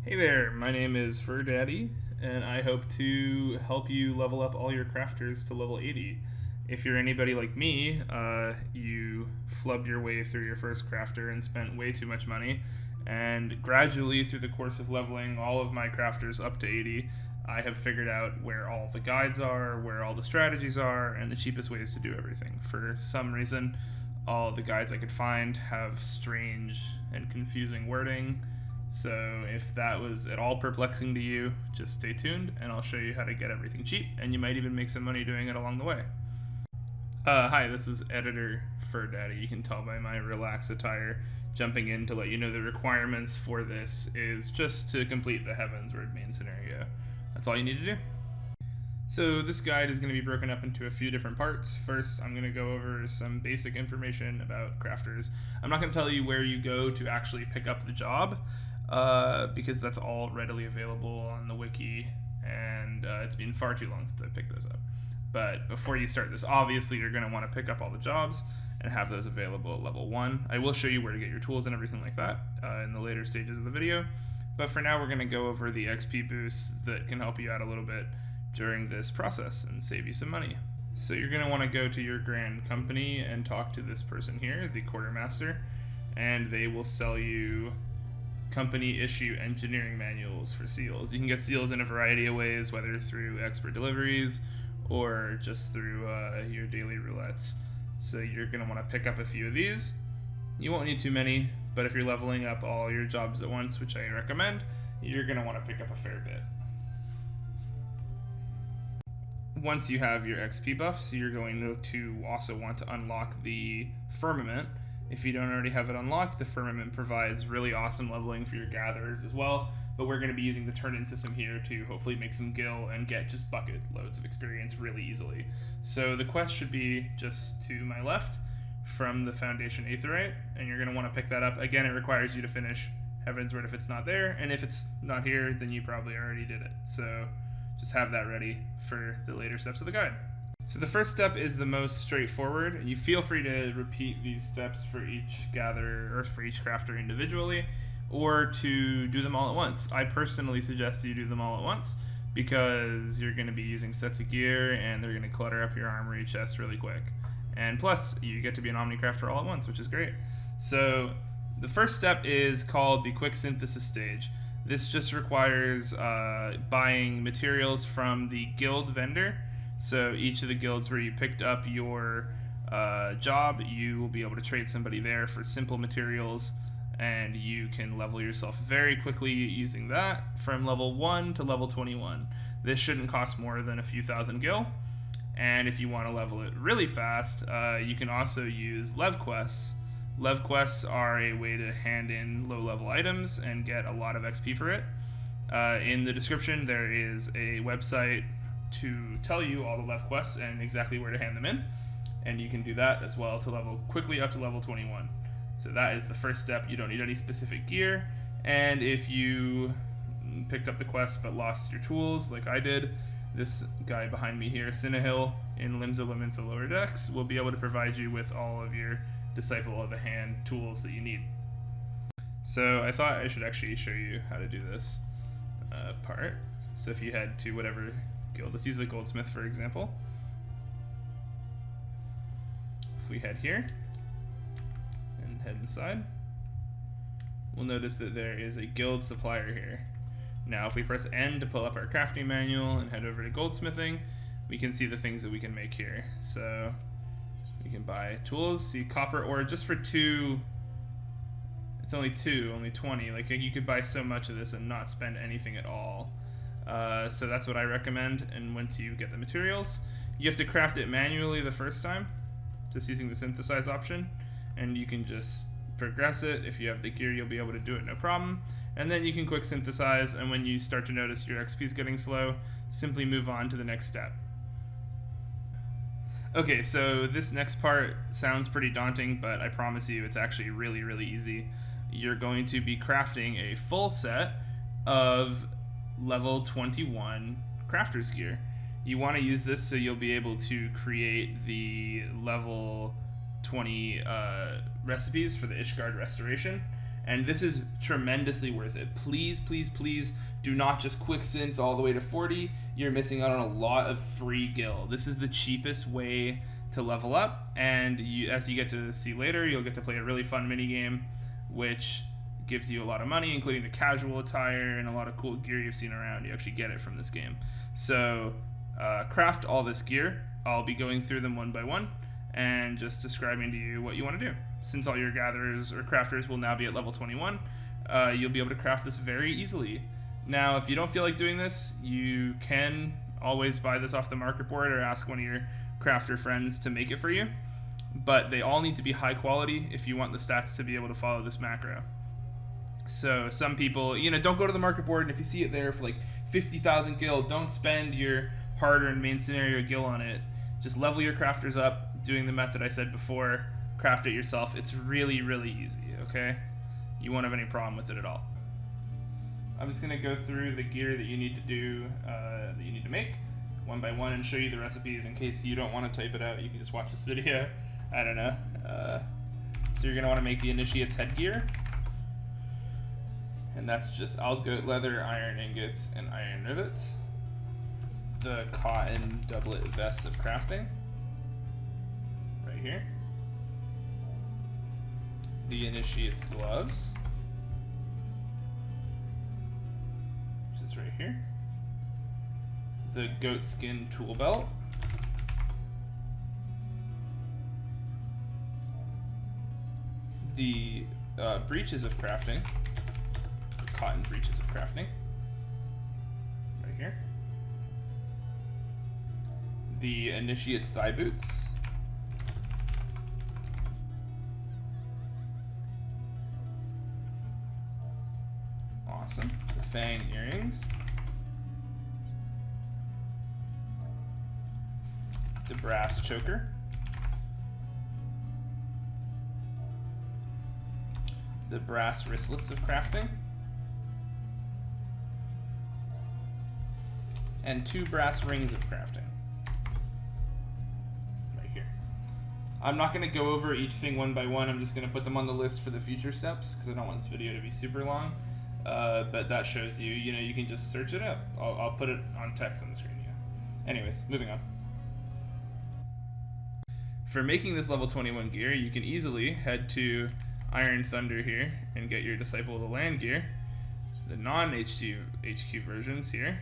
Hey there, my name is Fur Daddy, and I hope to help you level up all your crafters to level 80. If you're anybody like me, you flubbed your way through your first crafter and spent way too much money, and gradually through the course of leveling all of my crafters up to 80, I have figured out where all the guides are, where all the strategies are, and the cheapest ways to do everything. For some reason, all the guides I could find have strange and confusing wording. So if that was at all perplexing to you, just stay tuned and I'll show you how to get everything cheap, and you might even make some money doing it along the way. Hi, this is Editor Fur Daddy. You can tell by my relaxed attire jumping in to let you know the requirements for this is just to complete the Heavensward main scenario. That's all you need to do. So this guide is going to be broken up into a few different parts. First, I'm going to go over some basic information about crafters. I'm not going to tell you where you go to actually pick up the job, because that's all readily available on the wiki, and it's been far too long since I picked those up. But before you start this, obviously you're going to want to pick up all the jobs and have those available at level 1. I will show you where to get your tools and everything like that in the later stages of the video, but for now we're going to go over the XP boosts that can help you out a little bit during this process and save you some money. So you're going to want to go to your grand company and talk to this person here, the quartermaster, and they will sell you company issue engineering manuals for seals. You can get seals in a variety of ways, whether through expert deliveries or just through your daily roulettes. So you're going to want to pick up a few of these. You won't need too many, but if you're leveling up all your jobs at once, which I recommend, you're going to want to pick up a fair bit. Once you have your XP buffs, you're going to also want to unlock the Firmament. If you don't already have it unlocked, the Firmament provides really awesome leveling for your gatherers as well, but we're going to be using the turn-in system here to hopefully make some gil and get just bucket loads of experience really easily. So the quest should be just to my left from the Foundation Aetheryte, and you're going to want to pick that up. Again, it requires you to finish Heavensward if it's not there, and if it's not here, then you probably already did it. So just have that ready for the later steps of the guide. So the first step is the most straightforward, and you feel free to repeat these steps for each gatherer or for each crafter individually, or to do them all at once. I personally suggest you do them all at once because you're going to be using sets of gear and they're going to clutter up your armory chest really quick. And plus, you get to be an Omnicrafter all at once, which is great. So the first step is called the quick synthesis stage. This just requires buying materials from the guild vendor. So each of the guilds where you picked up your job, you will be able to trade somebody there for simple materials, and you can level yourself very quickly using that from level 1 to level 21. This shouldn't cost more than a few thousand gil, and if you want to level it really fast, you can also use lev quests. Lev quests are a way to hand in low-level items and get a lot of XP for it. In the description, there is a website to tell you all the lev quests and exactly where to hand them in, and you can do that as well to level quickly up to level 21. So that is the first step. You don't need any specific gear, and if you picked up the quest but lost your tools like I did, this guy behind me here, Sinahil in Limbs of Limits of Lower Decks, will be able to provide you with all of your Disciple of the Hand tools that you need. So I thought I should actually show you how to do this part. So if you head to whatever guild, let's use the goldsmith for example. If we head here and head inside, we'll notice that there is a guild supplier here. Now if we press N to pull up our crafting manual and head over to goldsmithing, we can see the things that we can make here. So we can buy tools, see copper ore just for 2. It's only 20. Like you could buy so much of this and not spend anything at all. So that's what I recommend. And once you get the materials, you have to craft it manually the first time, just using the synthesize option, and you can just progress it. If you have the gear, you'll be able to do it no problem. And then you can quick synthesize, and when you start to notice your XP is getting slow, simply move on to the next step. Okay, so this next part sounds pretty daunting, but I promise you it's actually really, really easy. You're going to be crafting a full set of level 21 crafter's gear. You want to use this so you'll be able to create the level 20 recipes for the Ishgard restoration, And this is tremendously worth it. Please, please, please do not just quick synth all the way to 40. You're missing out on a lot of free gil. This is the cheapest way to level up, and as you get to see later, you'll get to play a really fun mini game, which gives you a lot of money, including the casual attire and a lot of cool gear you've seen around. You actually get it from this game. So craft all this gear. I'll be going through them one by one and just describing to you what you want to do. Since all your gatherers or crafters will now be at level 21, you'll be able to craft this very easily. Now, if you don't feel like doing this, you can always buy this off the market board or ask one of your crafter friends to make it for you, but they all need to be high quality if you want the stats to be able to follow this macro. So some people, don't go to the market board, and if you see it there for like 50,000 gil, don't spend your hard-earned main scenario gil on it. Just level your crafters up, doing the method I said before, craft it yourself. It's really, really easy, okay? You won't have any problem with it at all. I'm just going to go through the gear that you need to do, that you need to make, one by one, and show you the recipes in case you don't want to type it out. You can just watch this video. I don't know. So you're going to want to make the Initiate's headgear. And that's just Aldgoat leather, iron ingots, and iron rivets. The cotton doublet vest of crafting. Right here. The Initiate's gloves. Which is right here. The goatskin tool belt. The breeches of crafting. The cotton breeches of crafting. Right here. The Initiate's thigh boots. Awesome. The fang earrings. The brass choker. The brass wristlets of crafting. And 2 brass rings of crafting. Right here. I'm not going to go over each thing one by one. I'm just going to put them on the list for the future steps because I don't want this video to be super long. But that shows you, you can just search it up. I'll put it on text on the screen. Yeah. Anyways, moving on. For making this level 21 gear, you can easily head to Iron Thunder here and get your Disciple of the Land gear, the non-HQ versions here,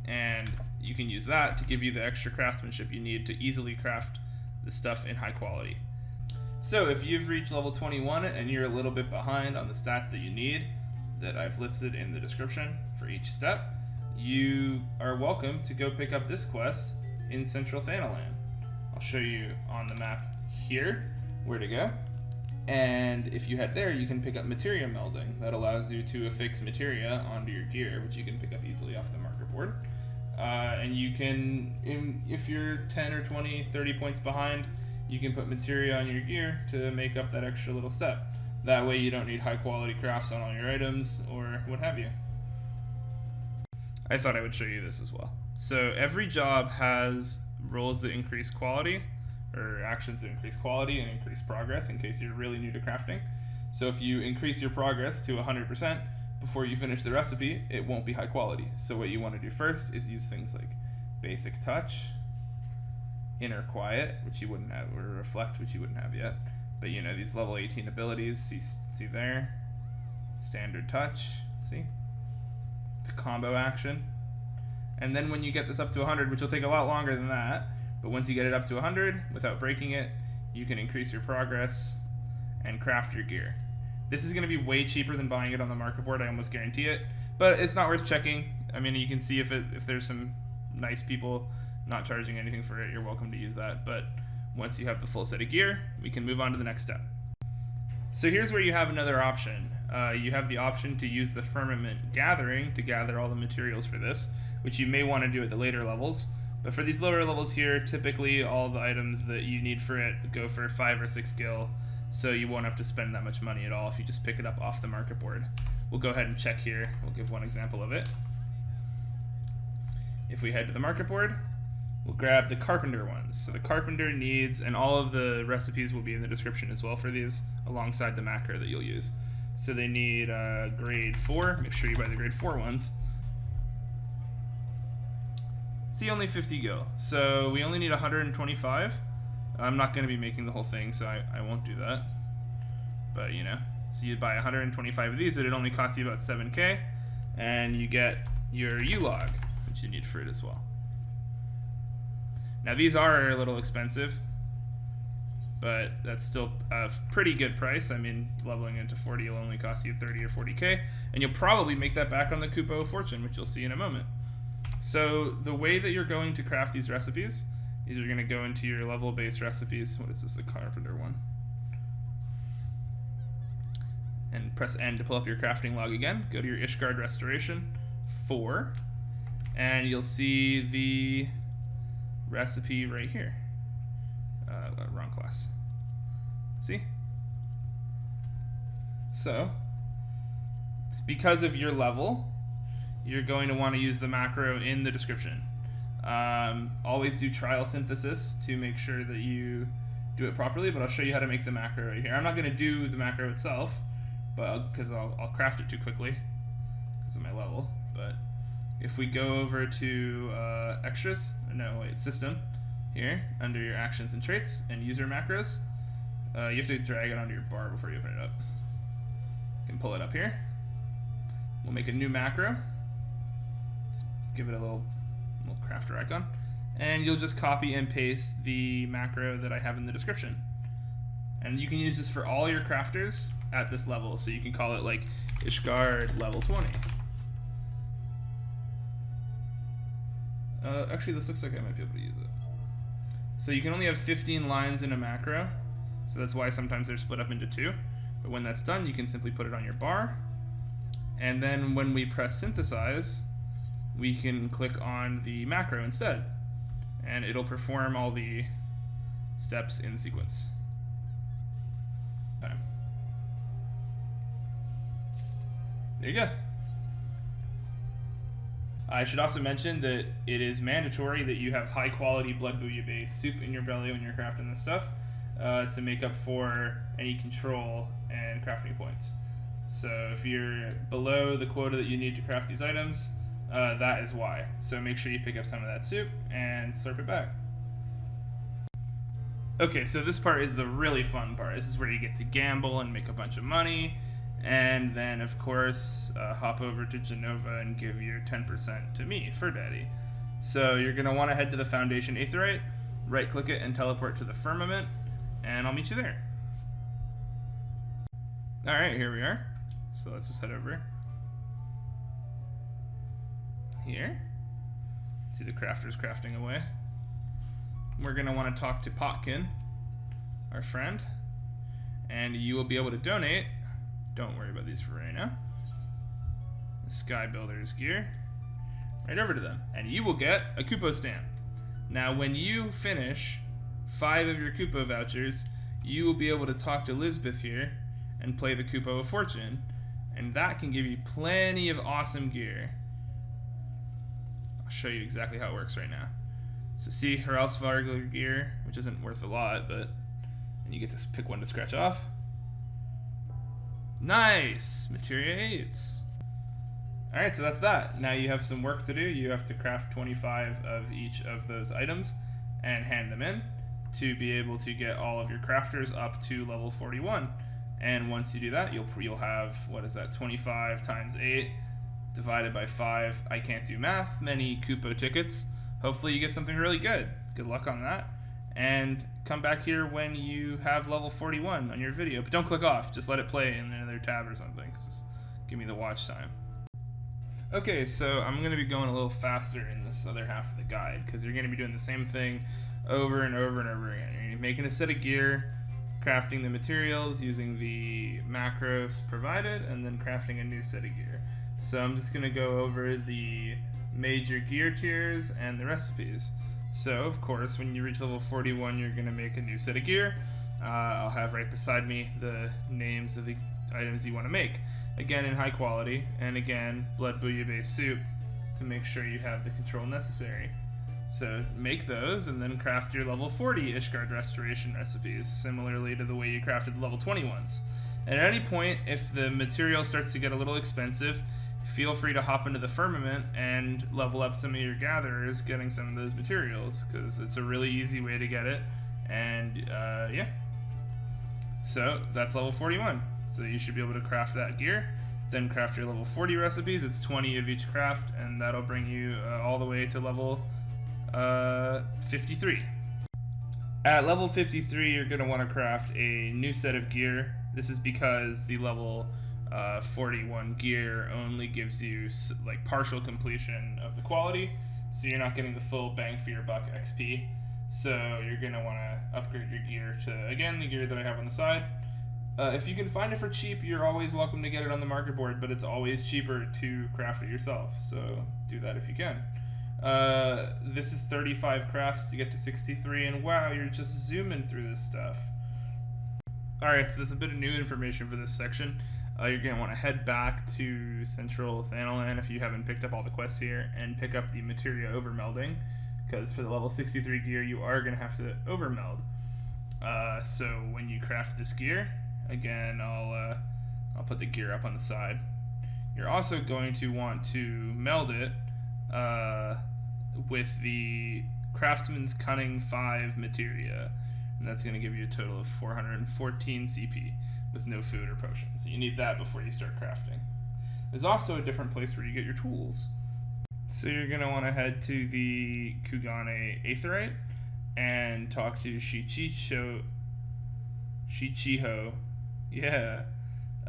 and you can use that to give you the extra craftsmanship you need to easily craft the stuff in high quality. So if you've reached level 21 and you're a little bit behind on the stats that you need that I've listed in the description for each step, you are welcome to go pick up this quest in Central Thanalan. I'll show you on the map here where to go. And if you head there, you can pick up materia melding. That allows you to affix materia onto your gear, which you can pick up easily off the marker board. And you can, if you're 10 or 20, 30 points behind, you can put materia on your gear to make up that extra little step. That way you don't need high quality crafts on all your items or what have you. I thought I would show you this as well. So every job has roles that increase quality, or actions that increase quality and increase progress in case you're really new to crafting. So if you increase your progress to 100% before you finish the recipe, it won't be high quality. So what you want to do first is use things like Basic Touch, Inner Quiet, which you wouldn't have, or Reflect, which you wouldn't have yet. But these level 18 abilities, see there, Standard Touch, see? It's a combo action. And then when you get this up to 100, which will take a lot longer than that, but once you get it up to 100 without breaking it, you can increase your progress and craft your gear. This is going to be way cheaper than buying it on the market board, I almost guarantee it, but it's not worth checking. I mean, you can see if there's some nice people not charging anything for it, you're welcome to use that, but once you have the full set of gear, we can move on to the next step. So here's where you have another option. You have the option to use the Firmament Gathering to gather all the materials for this, which you may want to do at the later levels. But for these lower levels here, typically all the items that you need for it go for 5 or 6 gil, so you won't have to spend that much money at all if you just pick it up off the market board. We'll go ahead and check here. We'll give one example of it. If we head to the market board, we'll grab the carpenter ones. So the carpenter needs, and all of the recipes will be in the description as well for these, alongside the macro that you'll use. So they need grade 4. Make sure you buy the grade 4 ones. See, only 50 gil. So we only need 125. I'm not going to be making the whole thing, so I won't do that. But, you know, so you buy 125 of these, and it only costs you about 7k, and you get your U-log, which you need for it as well. Now, these are a little expensive, but that's still a pretty good price. I mean, leveling into 40 will only cost you 30 or 40k, and you'll probably make that back on the Kupo of Fortune, which you'll see in a moment. So the way that you're going to craft these recipes is you're going to go into your level-based recipes. What is this, the carpenter one? And press N to pull up your crafting log again. Go to your Ishgard Restoration 4, and you'll see the recipe right here. Wrong class. See? So, it's because of your level, you're going to want to use the macro in the description. Always do trial synthesis to make sure that you do it properly, but I'll show you how to make the macro right here. I'm not going to do the macro itself, but because I'll craft it too quickly because of my level. But if we go over to system here under your actions and traits and user macros, you have to drag it onto your bar before you open it up. You can pull it up here. We'll make a new macro. Just give it a little crafter icon, and you'll just copy and paste the macro that I have in the description. And you can use this for all your crafters at this level, so you can call it like Ishgard level 20. Actually, this looks like I might be able to use it. So you can only have 15 lines in a macro, so that's why sometimes they're split up into 2. But when that's done, you can simply put it on your bar, and then when we press synthesize, we can click on the macro instead, and it'll perform all the steps in sequence. Okay. There you go. I should also mention that it is mandatory that you have high quality blood bouillon based soup in your belly when you're crafting this stuff to make up for any control and crafting points. So if you're below the quota that you need to craft these items, that is why. So make sure you pick up some of that soup and slurp it back. Okay, so this part is the really fun part. This is where you get to gamble and make a bunch of money, and then of course hop over to Jenova and give your 10% to me, for daddy. So you're going to want to head to the Foundation Aetheryte, right click it and teleport to the Firmament, and I'll meet you there. Alright, here we are. So let's just head over here. See the crafters crafting away. We're going to want to talk to Potkin, our friend, and you will be able to donate. Don't worry about these for right now. The Sky Builder's gear. Right over to them. And you will get a Kupo stamp. Now, when you finish 5 of your Kupo vouchers, you will be able to talk to Lisbeth here and play the Kupo of Fortune, and that can give you plenty of awesome gear. I'll show you exactly how it works right now. So see her Elsvargler gear, which isn't worth a lot, but and you get to pick one to scratch off. Nice! Materia 8s. Alright, so that's that. Now you have some work to do. You have to craft 25 of each of those items and hand them in to be able to get all of your crafters up to level 41. And once you do that, you'll have, what is that, 25 times 8 divided by 5. I can't do math. Many Kupo tickets. Hopefully you get something really good. Good luck on that. And come back here when you have level 41 on your video. But don't click off. Just let it play in another tab or something. Just give me the watch time. Okay, so I'm going to be going a little faster in this other half of the guide because you're going to be doing the same thing over and over and over again. You're making a set of gear, crafting the materials using the macros provided, and then crafting a new set of gear. So I'm just going to go over the major gear tiers and the recipes. So of course when you reach level 41 you're going to make a new set of gear. I'll have right beside me the names of the items you want to make, again in high quality, and again blood bouillon based soup to make sure you have the control necessary. So make those and then craft your level 40 Ishgard Restoration recipes, similarly to the way you crafted the level 20 ones. And at any point, if the material starts to get a little expensive, feel free to hop into the Firmament and level up some of your gatherers getting some of those materials, because it's a really easy way to get it. And yeah. So that's level 41. So you should be able to craft that gear. Then craft your level 40 recipes. It's 20 of each craft, and that'll bring you all the way to level 53. At level 53, you're going to want to craft a new set of gear. This is because the level 41 gear only gives you like partial completion of the quality, so you're not getting the full bang for your buck XP. So you're going to want to upgrade your gear to, again, the gear that I have on the side. If you can find it for cheap, you're always welcome to get it on the market board, but it's always cheaper to craft it yourself, so do that if you can. This is 35 crafts to get to 63, and wow, you're just zooming through this stuff. Alright, so there's a bit of new information for this section. You're going to want to head back to Central Thanalan if you haven't picked up all the quests here, and pick up the Materia Overmelding, because for the level 63 gear, you are going to have to overmeld. So when you craft this gear, again, I'll put the gear up on the side. You're also going to want to meld it with the Craftsman's Cunning 5 materia, and that's going to give you a total of 414 CP with no food or potions. So you need that before you start crafting. There's also a different place where you get your tools. So you're going to want to head to the Kugane Aetheryte and talk to Shichiho, yeah,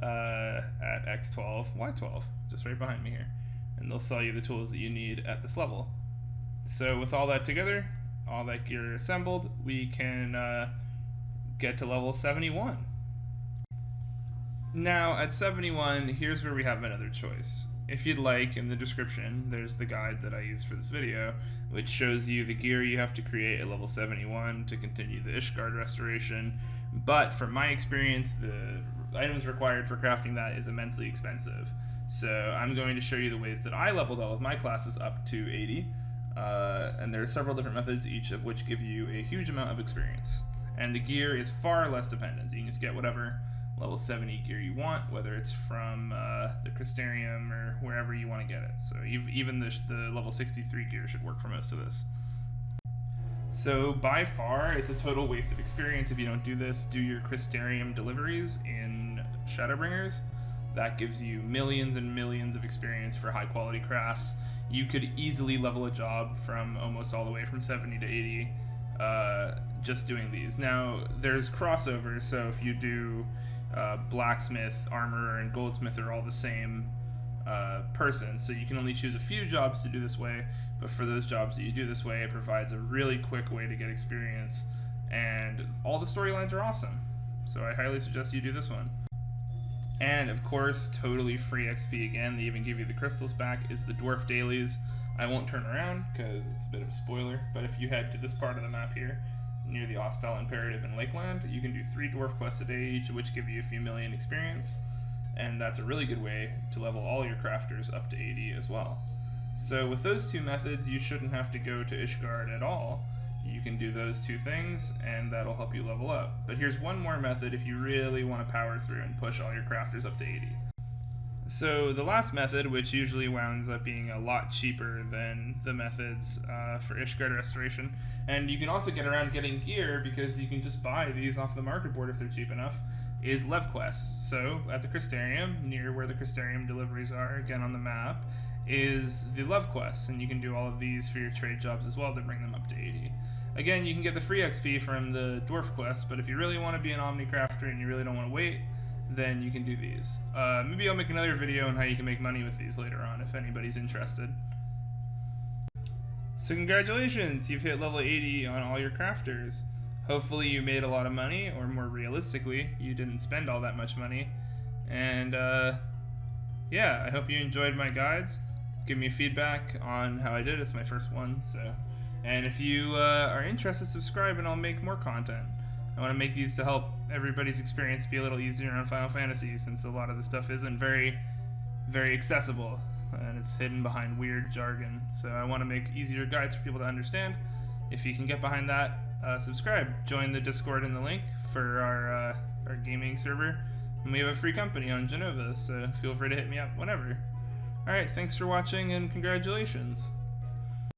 at X12, Y12, just right behind me here. And they'll sell you the tools that you need at this level. So with all that together, all that gear assembled, we can get to level 71. Now, at 71, here's where we have another choice. If you'd like, in the description, there's the guide that I used for this video, which shows you the gear you have to create at level 71 to continue the Ishgard restoration. But from my experience, the items required for crafting that is immensely expensive. So I'm going to show you the ways that I leveled all of my classes up to 80. And there are several different methods, each of which give you a huge amount of experience. And the gear is far less dependent. You can just get whatever level 70 gear you want, whether it's from the Crystarium or wherever you want to get it. So even the level 63 gear should work for most of this. So by far, it's a total waste of experience if you don't do this. Do your Crystarium deliveries in Shadowbringers. That gives you millions and millions of experience for high quality crafts. You could easily level a job from almost all the way from 70 to 80 just doing these. Now, there's crossovers, so if you do blacksmith, armorer, and goldsmith are all the same person, so you can only choose a few jobs to do this way, but for those jobs that you do this way, it provides a really quick way to get experience, and all the storylines are awesome, so I highly suggest you do this one. And of course, totally free XP again, they even give you the crystals back, is the dwarf dailies. I won't turn around because it's a bit of a spoiler, but if you head to this part of the map here, near the Ostal Imperative in Lakeland, you can do 3 dwarf quests a day, each of which give you a few million experience, and that's a really good way to level all your crafters up to 80 as well. So with those two methods, you shouldn't have to go to Ishgard at all. You can do those two things, and that'll help you level up. But here's one more method if you really want to power through and push all your crafters up to 80. So the last method, which usually winds up being a lot cheaper than the methods for Ishgard Restoration, and you can also get around getting gear because you can just buy these off the market board if they're cheap enough, is Lev quests. So at the Crystarium, near where the Crystarium deliveries are, again on the map, is the Lev quests, and you can do all of these for your trade jobs as well to bring them up to 80. Again, you can get the free XP from the dwarf quests, but if you really want to be an Omni Crafter and you really don't want to wait, then you can do these. Maybe I'll make another video on how you can make money with these later on if anybody's interested. So congratulations, you've hit level 80 on all your crafters. Hopefully you made a lot of money, or more realistically, you didn't spend all that much money. And yeah, I hope you enjoyed my guides. Give me feedback on how I did. It's my first one, so. And if you are interested, subscribe and I'll make more content. I want to make these to help everybody's experience be a little easier on Final Fantasy, since a lot of the stuff isn't very very accessible, and it's hidden behind weird jargon. So I want to make easier guides for people to understand. If you can get behind that, subscribe. Join the Discord in the link for our gaming server. And we have a free company on Jenova, so feel free to hit me up whenever. Alright, thanks for watching and congratulations.